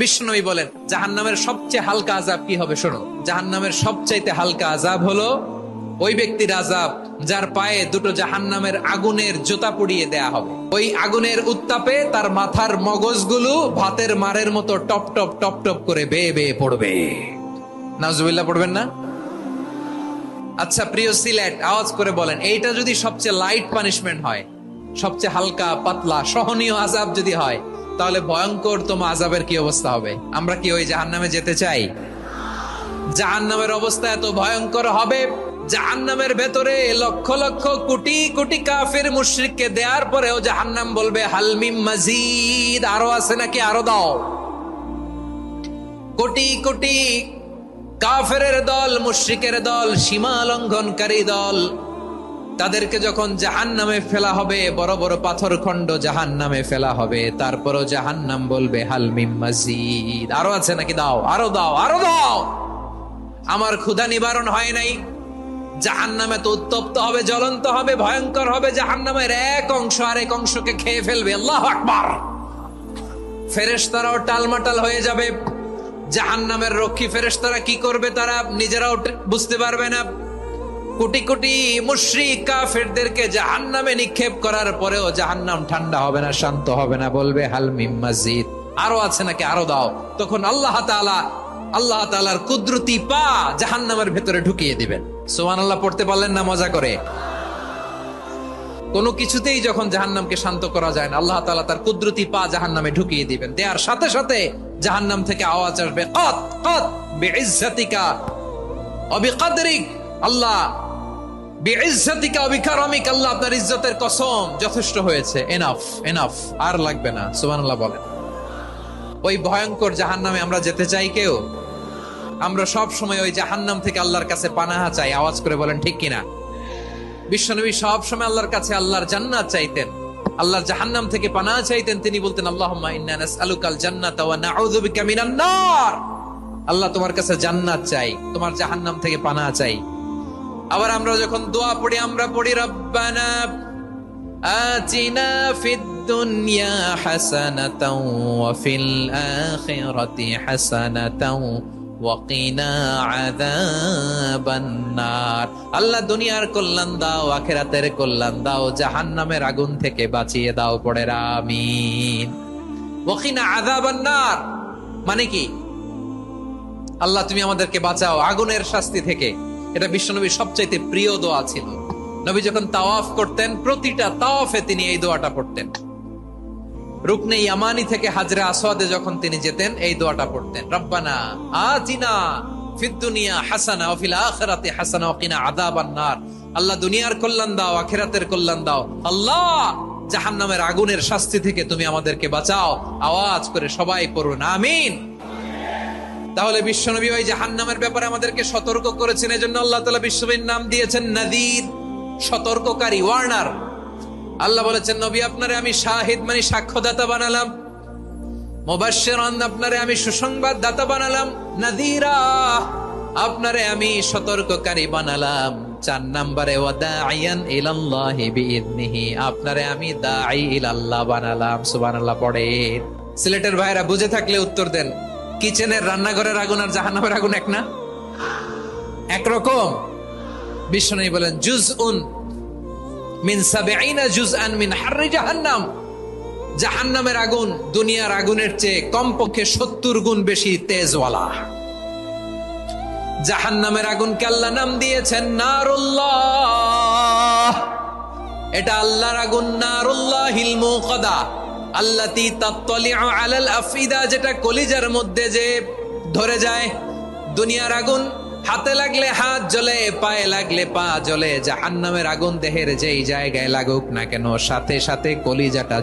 বিষ্ণুই বলেন জাহান্নামের সবচেয়ে হালকা আযাব কি হবে শোনো। জাহান্নামের সবচাইতে হালকা আযাব হলো ওই ব্যক্তির আযাব যার পায়ে দুটো জাহান্নামের আগুনের জুতা পুড়িয়ে দেয়া হবে। ওই আগুনের উত্তাপে তার মাথার মগজগুলো ভাতের মারের মতো টপ টপ টপ টপ করে বেয়ে বেয়ে পড়বে। নাউজুবিল্লাহ পড়বেন না? আচ্ছা প্রিয় সিলেট, আওয়াজ করে বলেন, এইটা যদি সবচেয়ে লাইট পানিশমেন্ট হয়, সবচেয়ে হালকা পাতলা সহনীয় আযাব যদি হয়, তাহলে ভয়ঙ্কর তোমার আযাবের কি অবস্থা হবে? আমরা কি ওই জাহান্নামে যেতে চাই? জাহান্নামের অবস্থা এত ভয়ঙ্কর হবে, জাহান্নামের ভেতরে লক্ষ লক্ষ কোটি কোটি কাফির মুশরিককে দেওয়ার পরেও জাহান্নাম বলবে হাল মিন মাজিদ, আরো আছে নাকি, আরো দাও। কোটি কোটি কাফেরের দল, মুশরিকের দল, সীমা লঙ্ঘনকারী দল, তাদেরকে যখন জাহান্নামে ফেলা হবে, বড় বড় পাথর খণ্ড জাহান্নামে ফেলা হবে, তারপরও জাহান্নাম বলবে হাল মিন মাজিদ, আরো আছে নাকি, দাও, আরো দাও, আরো দাও। আমার ক্ষুধা নিবারণ হয় নাই। জাহান্নামে তো উত্তপ্ত হবে, জ্বলন্ত হবে, ভয়ঙ্কর হবে। জাহান্নামের এক অংশ আরেক অংশকে খেয়ে ফেলবে। আল্লাহু আকবার। ফেরেশতারাও টালমাটাল হয়ে যাবে। জাহান্নামের রক্ষী ফেরেশতারা কি করবে তারা নিজেরাও বুঝতে পারবে না। কোটি কোটি মুশরিক কাফেরদেরকে জাহান্নামে নিক্ষেপ করার পরেও জাহান্নাম ঠান্ডা হবে না, শান্ত হবে না, বলবে হাল মিন মাজিদ, আরো আছে নাকি, আরো দাও। তখন আল্লাহ তাআলার কুদরতি পা জাহান্নামের ভেতরে ঢুকিয়ে দিবেন। সুবহানাল্লাহ পড়তে পারলেন না মজা করে? কোনো কিছুতেই যখন জাহান্নামকে শান্ত করা যায় না, আল্লাহ তাআলা তার কুদরতি পা জাহান্নামে ঢুকিয়ে দিবেন। দেয়ার সাথে সাথে জাহান্নাম থেকে আওয়াজ আসবে, কাত কাত বিইজ্জাতিকা ওয়া বিকদরিক, আল্লাহ বিইজ্জাতিকা ওয়া বিকারামিক, আল্লাহ আপনার ইজ্জতের কসম, যথেষ্ট হয়েছে, এনাফ এনাফ, আর লাগবে না। সুবহানাল্লাহ বলেন। ওই ভয়ঙ্কর জাহান্নামে আমরা যেতে চাই কেউ? আমরা সব সময় ওই জাহান্নাম থেকে আল্লাহর কাছে পানাহা চাই। আওয়াজ করে বলেন ঠিক কিনা? বিশ্বনবী সব সময় আল্লাহর কাছে আল্লাহর জান্নাত চাইতেন, আল্লাহর জাহান্নাম থেকে পানাহা চাইতেন। তিনি বলতেন আল্লাহুম্মা ইন্না নাসআলুকাল জান্নাতা ওয়া নাউযু বিকা মিনান নার। আল্লাহ তোমার কাছে জান্নাত চাই, তোমার জাহান্নাম থেকে পানাহা চাই। আবার আমরা যখন দোয়া পড়ি, আমরা পড়ি রব্বানা আতিনা ফিদ দুনিয়া হাসানাতাও ওয়া ফিল আখিরাতি হাসানাতাও ওয়া কিনা আযাবান নার। আল্লাহ দুনিয়ার কল্যাণ দাও, আখিরাতের কল্যাণ দাও, জাহান্নামের আগুন থেকে বাঁচিয়ে দাও। পড়ে আমিন। ওয়া কিনা আযাবান নার মানে কি? আল্লাহ তুমি আমাদেরকে বাঁচাও আগুনের শাস্তি থেকে। এটা বিশ্বনবীর সবচাইতে প্রিয় দোয়া ছিল। নবী যখন তাওয়াফ করতেন, প্রতিটা তাওয়াফে তিনি এই দোয়াটা পড়তেন। রুকনে ইয়ামানি থেকে হাজরে আসওয়াদে যখন তিনি যেতেন, এই দোয়াটা পড়তেন, রব্বানা আতিনা ফিদ দুনিয়া হাসানা ওয়া ফিল আখিরাতি হাসানা ওয়া কিনা আযাবান নার। আল্লাহ দুনিয়ার কল্যাণ দাও, আখিরাতের কল্যাণ দাও। আল্লাহ জাহান্নামের আগুনের শাস্তি থেকে তুমি আমাদেরকে বাঁচাও। আওয়াজ করে সবাই পড়ুন আমিন। তাহলে বিশ্বনবী ওই জাহান্নামের ব্যাপারে আমাদেরকে সতর্ক করেছেন। এজন্য আল্লাহ তাআলা বিশ্বনবীর নাম দিয়েছেন নাযীর, সতর্ককারী, ওয়ার্নার। আল্লাহ বলেছেন নবী আপনারে আমি শাহিদ মানে সাক্ষ্যদাতা বানালাম, মুবাশশিরান আপনারে আমি সুসংবাদ দাতা বানালাম, নাযীরা আপনারে আমি সতর্ককারী বানালাম। 4 নম্বরে ওয়া দাঈয়ান ইলাল্লাহি বিইذনিহি, আপনারে আমি দাঈ ইলাল্লাহ বানালাম। সুবহানাল্লাহ পড়ে। সিলেটের ভাইরা বুঝে থাকলে উত্তর দেন, কিচেনের রান্নাঘরের আগুন আর জাহান্নামের আগুন এক না? একরকম? বিশ্বনবী বলেন জুজউন মিন 70 জুজআন মিন হাররি জাহান্নাম। জাহান্নামের আগুন দুনিয়ার আগুনের চেয়ে কমপক্ষে 70 গুণ বেশি তেজওয়ালা। জাহান্নামের আগুনকে আল্লাহ নাম দিয়েছেন নারুল্লাহ। এটা আল্লাহর আগুন, নারুল্লাহিল মুকাদা আল্লাতী তাত্তালিউ আলাল আফিদা, যেটা কলিজার মধ্যে যে ধরে যায়। দুনিয়ার আগুন হাতে লাগলে হাত জ্বলে, পায়ে লাগলে পা জ্বলে। জাহান্নামের আগুন দেহের যেই জায়গায় লাগুক না কেন, সাথে সাথে কলিজাটা